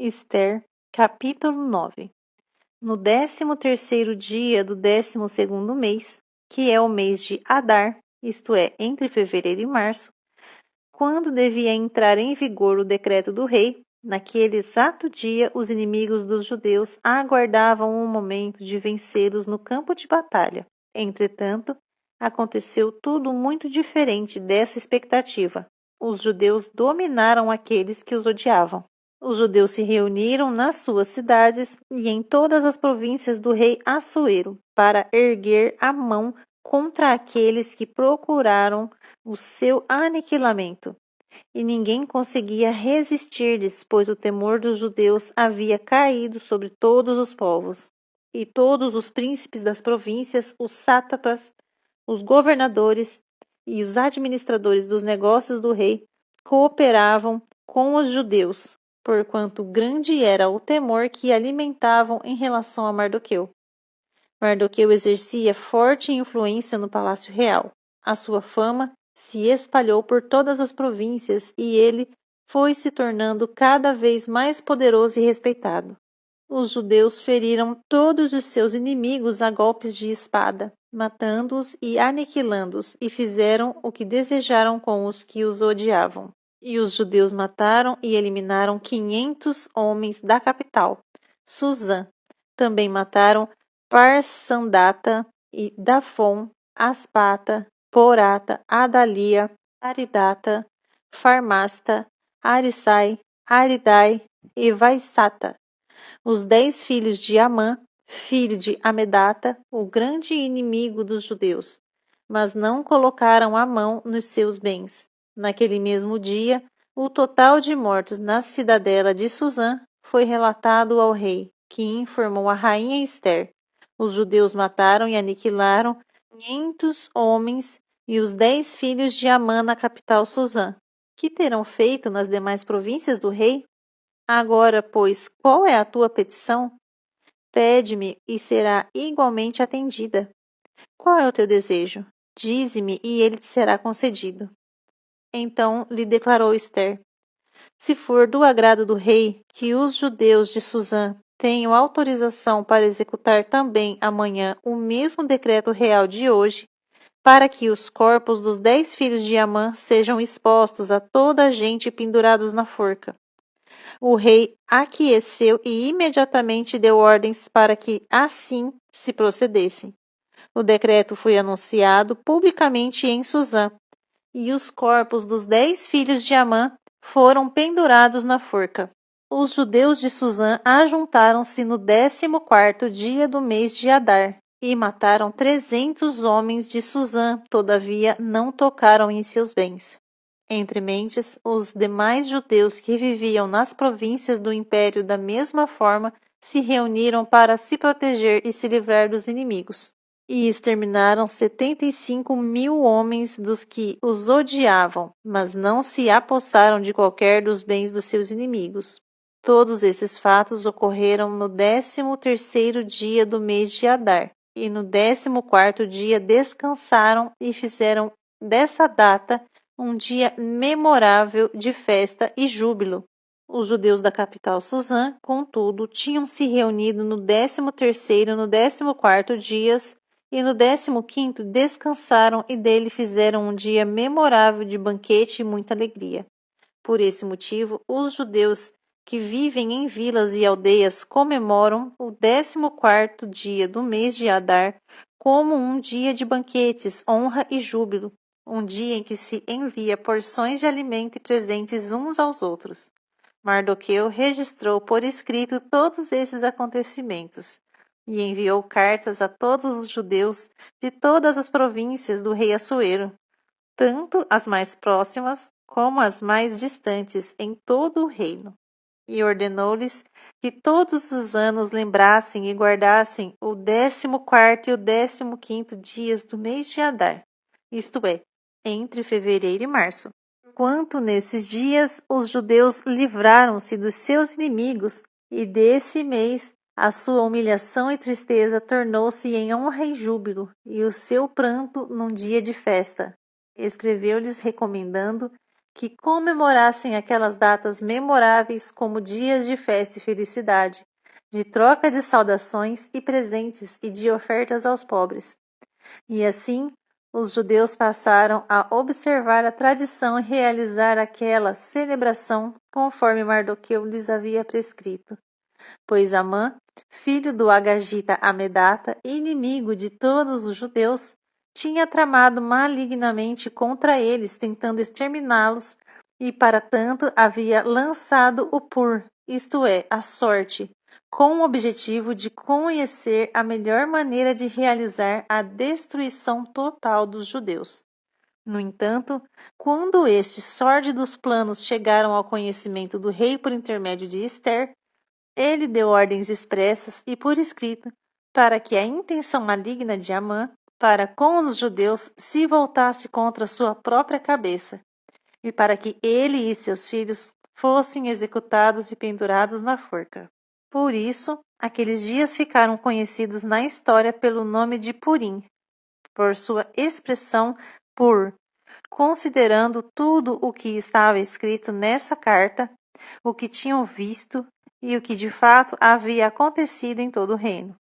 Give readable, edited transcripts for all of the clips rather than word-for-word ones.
Ester, capítulo 9. No 13º dia do 12º mês, que é o mês de Adar, isto é, entre fevereiro e março, quando devia entrar em vigor o decreto do rei, naquele exato dia os inimigos dos judeus aguardavam o momento de vencê-los no campo de batalha. Entretanto, aconteceu tudo muito diferente dessa expectativa. Os judeus dominaram aqueles que os odiavam. Os judeus se reuniram nas suas cidades e em todas as províncias do rei Assuero para erguer a mão contra aqueles que procuraram o seu aniquilamento. E ninguém conseguia resistir-lhes, pois o temor dos judeus havia caído sobre todos os povos. E todos os príncipes das províncias, os sátrapas, os governadores e os administradores dos negócios do rei cooperavam com os judeus, porquanto grande era o temor que alimentavam em relação a Mardoqueu. Mardoqueu exercia forte influência no palácio real. A sua fama se espalhou por todas as províncias e ele foi se tornando cada vez mais poderoso e respeitado. Os judeus feriram todos os seus inimigos a golpes de espada, matando-os e aniquilando-os, e fizeram o que desejaram com os que os odiavam. E os judeus mataram e eliminaram 500 homens da capital, Suzã. Também mataram Parsandata e Dafon, Aspata, Porata, Adalia, Aridata, Farmasta, Arisai, Aridai e Vaisata, os 10 filhos de Amã, filho de Amedata, o grande inimigo dos judeus, mas não colocaram a mão nos seus bens. Naquele mesmo dia, o total de mortos na cidadela de Suzã foi relatado ao rei, que informou a rainha Ester. Os judeus mataram e aniquilaram 500 homens e os 10 filhos de Amã na capital Suzã. Que terão feito nas demais províncias do rei? Agora, pois, qual é a tua petição? Pede-me e será igualmente atendida. Qual é o teu desejo? Dize-me e ele te será concedido. Então lhe declarou Ester: se for do agrado do rei que os judeus de Suzã tenham autorização para executar também amanhã o mesmo decreto real de hoje, para que os corpos dos 10 filhos de Amã sejam expostos a toda a gente pendurados na forca. O rei aqueceu e imediatamente deu ordens para que assim se procedesse. O decreto foi anunciado publicamente em Suzã, e os corpos dos 10 filhos de Amã foram pendurados na forca. Os judeus de Suzã ajuntaram-se no 14º dia do mês de Adar, e mataram 300 homens de Suzã, todavia não tocaram em seus bens. Entre mentes, os demais judeus que viviam nas províncias do império da mesma forma se reuniram para se proteger e se livrar dos inimigos. E exterminaram 75.000 homens dos que os odiavam, mas não se apossaram de qualquer dos bens dos seus inimigos. Todos esses fatos ocorreram no 13º dia do mês de Adar, e no 14º dia descansaram e fizeram dessa data um dia memorável de festa e júbilo. Os judeus da capital Suzã, contudo, tinham se reunido no 13º e no 14º dias, e no 15º descansaram e dele fizeram um dia memorável de banquete e muita alegria. Por esse motivo, os judeus que vivem em vilas e aldeias comemoram o 14º dia do mês de Adar como um dia de banquetes, honra e júbilo, um dia em que se envia porções de alimento e presentes uns aos outros. Mardoqueu registrou por escrito todos esses acontecimentos e enviou cartas a todos os judeus de todas as províncias do rei Assuero, tanto as mais próximas como as mais distantes em todo o reino, e ordenou-lhes que todos os anos lembrassem e guardassem o 14º e o 15º dias do mês de Adar, isto é, entre fevereiro e março. Quanto nesses dias os judeus livraram-se dos seus inimigos, e desse mês a sua humilhação e tristeza tornou-se em honra e júbilo, e o seu pranto num dia de festa. Escreveu-lhes recomendando que comemorassem aquelas datas memoráveis como dias de festa e felicidade, de troca de saudações e presentes e de ofertas aos pobres. E assim, os judeus passaram a observar a tradição e realizar aquela celebração conforme Mardoqueu lhes havia prescrito. Pois Amã, filho do Agagita Amedata, inimigo de todos os judeus, tinha tramado malignamente contra eles, tentando exterminá-los, e para tanto havia lançado o pur, isto é, a sorte, com o objetivo de conhecer a melhor maneira de realizar a destruição total dos judeus. No entanto, quando estes sórdidos planos chegaram ao conhecimento do rei por intermédio de Ester, ele deu ordens expressas e por escrito para que a intenção maligna de Amã para com os judeus se voltasse contra sua própria cabeça, e para que ele e seus filhos fossem executados e pendurados na forca. Por isso, aqueles dias ficaram conhecidos na história pelo nome de Purim, por sua expressão pur, considerando tudo o que estava escrito nessa carta, o que tinham visto e o que de fato havia acontecido em todo o reino.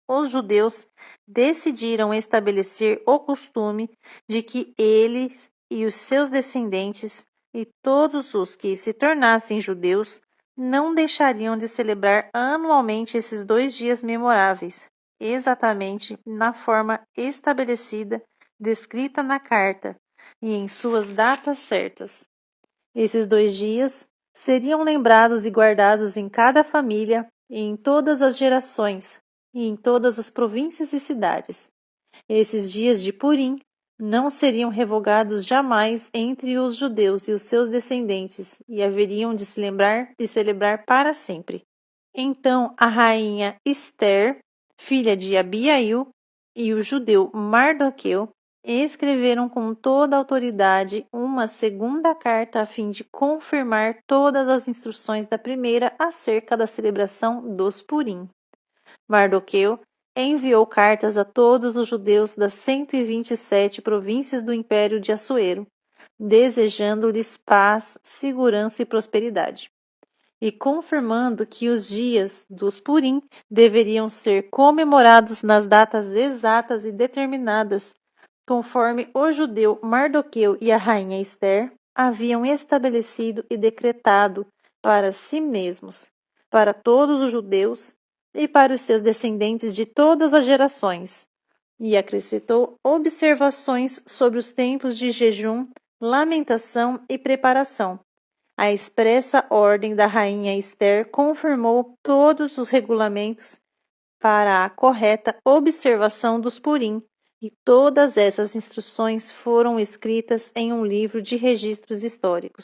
Os judeus decidiram estabelecer o costume de que eles e os seus descendentes e todos os que se tornassem judeus não deixariam de celebrar anualmente esses 2 dias memoráveis, exatamente na forma estabelecida, descrita na carta e em suas datas certas. Esses 2 dias seriam lembrados e guardados em cada família e em todas as gerações e em todas as províncias e cidades. Esses dias de Purim não seriam revogados jamais entre os judeus e os seus descendentes, e haveriam de se lembrar e celebrar para sempre. Então a rainha Ester, filha de Abiail, e o judeu Mardoqueu escreveram com toda a autoridade uma segunda carta a fim de confirmar todas as instruções da primeira acerca da celebração dos Purim. Mardoqueu enviou cartas a todos os judeus das 127 províncias do Império de Assuero, desejando-lhes paz, segurança e prosperidade, e confirmando que os dias dos Purim deveriam ser comemorados nas datas exatas e determinadas, conforme o judeu Mardoqueu e a rainha Ester haviam estabelecido e decretado para si mesmos, para todos os judeus e para os seus descendentes de todas as gerações, e acrescentou observações sobre os tempos de jejum, lamentação e preparação. A expressa ordem da rainha Ester confirmou todos os regulamentos para a correta observação dos Purim, e todas essas instruções foram escritas em um livro de registros históricos.